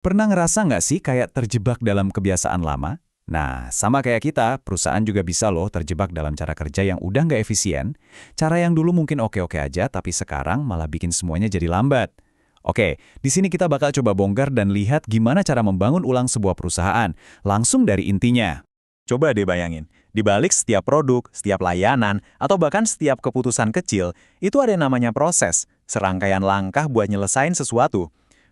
Pernah ngerasa nggak sih kayak terjebak dalam kebiasaan lama? Nah, sama kayak kita, perusahaan juga bisa loh terjebak dalam cara kerja yang udah nggak efisien. Cara yang dulu mungkin oke-oke aja, tapi sekarang malah bikin semuanya jadi lambat. Oke, di sini kita bakal coba bongkar dan lihat gimana cara membangun ulang sebuah perusahaan, langsung dari intinya. Coba deh bayangin, di balik setiap produk, setiap layanan, atau bahkan setiap keputusan kecil, itu ada yang namanya proses, serangkaian langkah buat nyelesain sesuatu.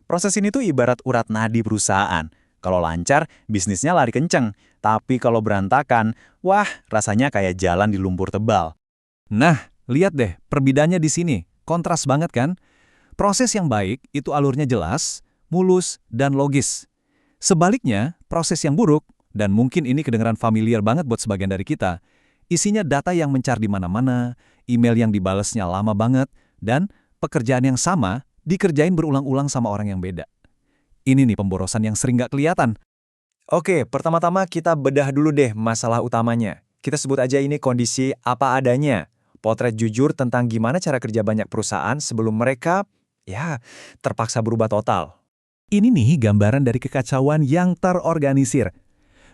Proses ini tuh ibarat urat nadi perusahaan. Kalau lancar, bisnisnya lari kenceng. Tapi kalau berantakan, wah, rasanya kayak jalan di lumpur tebal. Nah, lihat deh, perbedaannya di sini. Kontras banget kan? Proses yang baik itu alurnya jelas, mulus, dan logis. Sebaliknya, proses yang buruk, dan mungkin ini kedengaran familiar banget buat sebagian dari kita, isinya data yang mencar di mana-mana, email yang dibalesnya lama banget, dan pekerjaan yang sama dikerjain berulang-ulang sama orang yang beda. Ini nih pemborosan yang sering nggak kelihatan. Oke, pertama-tama kita bedah dulu deh masalah utamanya. Kita sebut aja ini kondisi apa adanya. Potret jujur tentang gimana cara kerja banyak perusahaan sebelum mereka, terpaksa berubah total. Ini nih gambaran dari kekacauan yang terorganisir.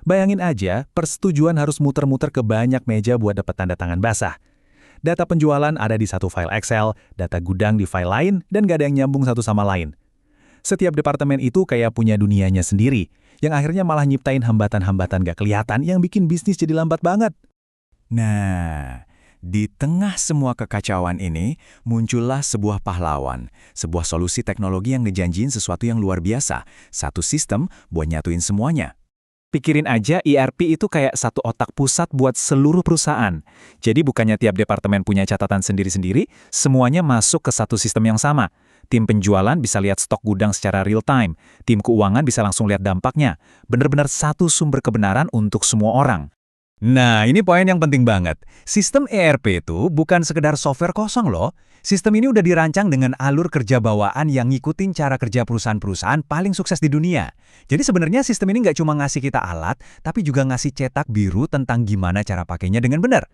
Bayangin aja, persetujuan harus muter-muter ke banyak meja buat dapat tanda tangan basah. Data penjualan ada di satu file Excel, data gudang di file lain, dan gak ada yang nyambung satu sama lain. Setiap departemen itu kayak punya dunianya sendiri, yang akhirnya malah nyiptain hambatan-hambatan gak kelihatan yang bikin bisnis jadi lambat banget. Nah, di tengah semua kekacauan ini, muncullah sebuah pahlawan, sebuah solusi teknologi yang ngejanjiin sesuatu yang luar biasa, satu sistem buat nyatuin semuanya. Pikirin aja ERP itu kayak satu otak pusat buat seluruh perusahaan. Jadi bukannya tiap departemen punya catatan sendiri-sendiri, semuanya masuk ke satu sistem yang sama. Tim penjualan bisa lihat stok gudang secara real time, tim keuangan bisa langsung lihat dampaknya. Benar-benar satu sumber kebenaran untuk semua orang. Nah, ini poin yang penting banget. Sistem ERP itu bukan sekedar software kosong loh. Sistem ini udah dirancang dengan alur kerja bawaan yang ngikutin cara kerja perusahaan-perusahaan paling sukses di dunia. Jadi sebenarnya sistem ini nggak cuma ngasih kita alat, tapi juga ngasih cetak biru tentang gimana cara pakainya dengan benar.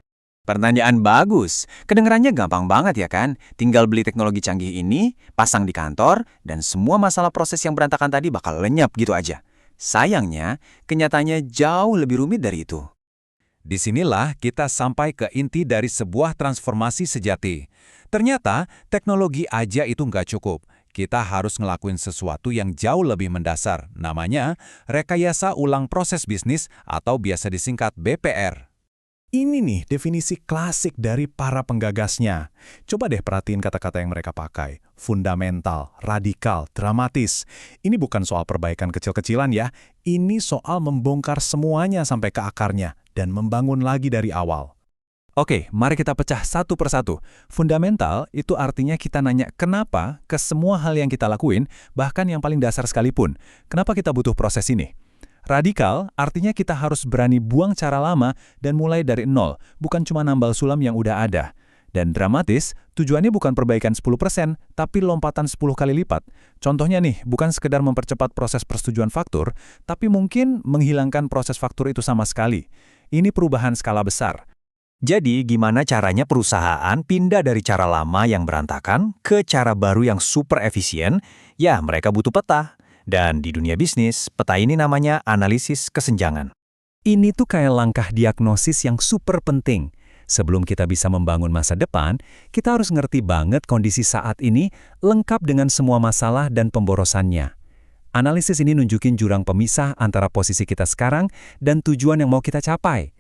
Pertanyaan bagus. Kedengarannya gampang banget ya kan? Tinggal beli teknologi canggih ini, pasang di kantor, dan semua masalah proses yang berantakan tadi bakal lenyap gitu aja. Sayangnya, kenyataannya jauh lebih rumit dari itu. Disinilah kita sampai ke inti dari sebuah transformasi sejati. Ternyata, teknologi aja itu nggak cukup. Kita harus ngelakuin sesuatu yang jauh lebih mendasar. Namanya, rekayasa ulang proses bisnis atau biasa disingkat BPR. Ini nih definisi klasik dari para penggagasnya. Coba deh perhatiin kata-kata yang mereka pakai. Fundamental, radikal, dramatis. Ini bukan soal perbaikan kecil-kecilan ya. Ini soal membongkar semuanya sampai ke akarnya dan membangun lagi dari awal. Oke, mari kita pecah satu persatu. Fundamental itu artinya kita nanya kenapa ke semua hal yang kita lakuin, bahkan yang paling dasar sekalipun. Kenapa kita butuh proses ini? Radikal artinya kita harus berani buang cara lama dan mulai dari nol, bukan cuma nambal sulam yang udah ada. Dan dramatis, tujuannya bukan perbaikan 10%, tapi lompatan 10 kali lipat. Contohnya nih, bukan sekedar mempercepat proses persetujuan faktur, tapi mungkin menghilangkan proses faktur itu sama sekali. Ini perubahan skala besar. Jadi, gimana caranya perusahaan pindah dari cara lama yang berantakan ke cara baru yang super efisien? Ya, mereka butuh peta. Dan di dunia bisnis, peta ini namanya analisis kesenjangan. Ini tuh kayak langkah diagnosis yang super penting. Sebelum kita bisa membangun masa depan, kita harus ngerti banget kondisi saat ini lengkap dengan semua masalah dan pemborosannya. Analisis ini nunjukin jurang pemisah antara posisi kita sekarang dan tujuan yang mau kita capai.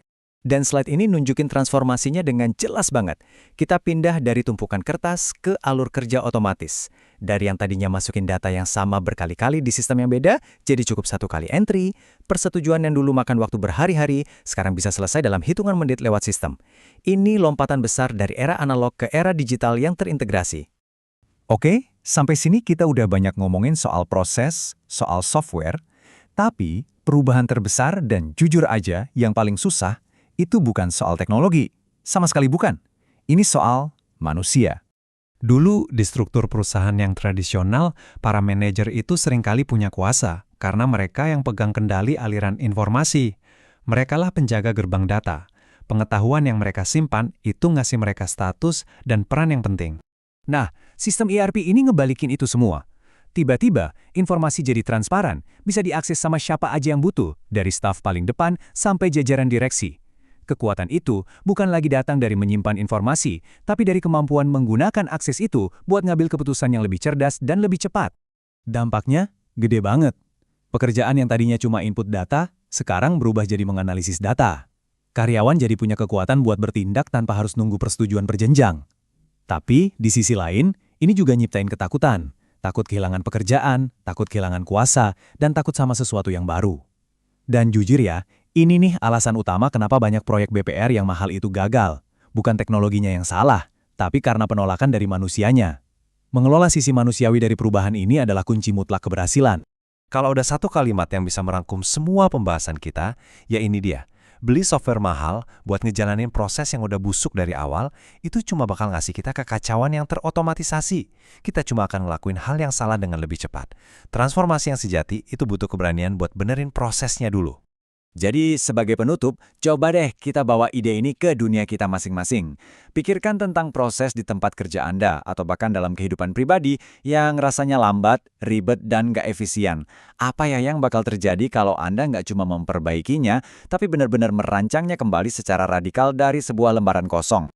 Dan slide ini nunjukin transformasinya dengan jelas banget. Kita pindah dari tumpukan kertas ke alur kerja otomatis. Dari yang tadinya masukin data yang sama berkali-kali di sistem yang beda, jadi cukup satu kali entry. Persetujuan yang dulu makan waktu berhari-hari, sekarang bisa selesai dalam hitungan menit lewat sistem. Ini lompatan besar dari era analog ke era digital yang terintegrasi. Oke, sampai sini kita udah banyak ngomongin soal proses, soal software, tapi perubahan terbesar dan jujur aja yang paling susah, itu bukan soal teknologi, sama sekali bukan. Ini soal manusia. Dulu di struktur perusahaan yang tradisional, para manajer itu seringkali punya kuasa karena mereka yang pegang kendali aliran informasi. Merekalah penjaga gerbang data. Pengetahuan yang mereka simpan itu ngasih mereka status dan peran yang penting. Nah, sistem ERP ini ngebalikin itu semua. Tiba-tiba, informasi jadi transparan, bisa diakses sama siapa aja yang butuh, dari staf paling depan sampai jajaran direksi. Kekuatan itu bukan lagi datang dari menyimpan informasi, tapi dari kemampuan menggunakan akses itu buat ngambil keputusan yang lebih cerdas dan lebih cepat. Dampaknya gede banget. Pekerjaan yang tadinya cuma input data, sekarang berubah jadi menganalisis data. Karyawan jadi punya kekuatan buat bertindak tanpa harus nunggu persetujuan berjenjang. Tapi, di sisi lain, ini juga nyiptain ketakutan. Takut kehilangan pekerjaan, takut kehilangan kuasa, dan takut sama sesuatu yang baru. Dan jujur ya, ini nih alasan utama kenapa banyak proyek BPR yang mahal itu gagal. Bukan teknologinya yang salah, tapi karena penolakan dari manusianya. Mengelola sisi manusiawi dari perubahan ini adalah kunci mutlak keberhasilan. Kalau ada satu kalimat yang bisa merangkum semua pembahasan kita, ya ini dia. Beli software mahal buat ngejalanin proses yang udah busuk dari awal, itu cuma bakal ngasih kita kekacauan yang terotomatisasi. Kita cuma akan ngelakuin hal yang salah dengan lebih cepat. Transformasi yang sejati itu butuh keberanian buat benerin prosesnya dulu. Jadi sebagai penutup, coba deh kita bawa ide ini ke dunia kita masing-masing. Pikirkan tentang proses di tempat kerja Anda atau bahkan dalam kehidupan pribadi yang rasanya lambat, ribet, dan nggak efisien. Apa ya yang bakal terjadi kalau Anda nggak cuma memperbaikinya, tapi benar-benar merancangnya kembali secara radikal dari sebuah lembaran kosong?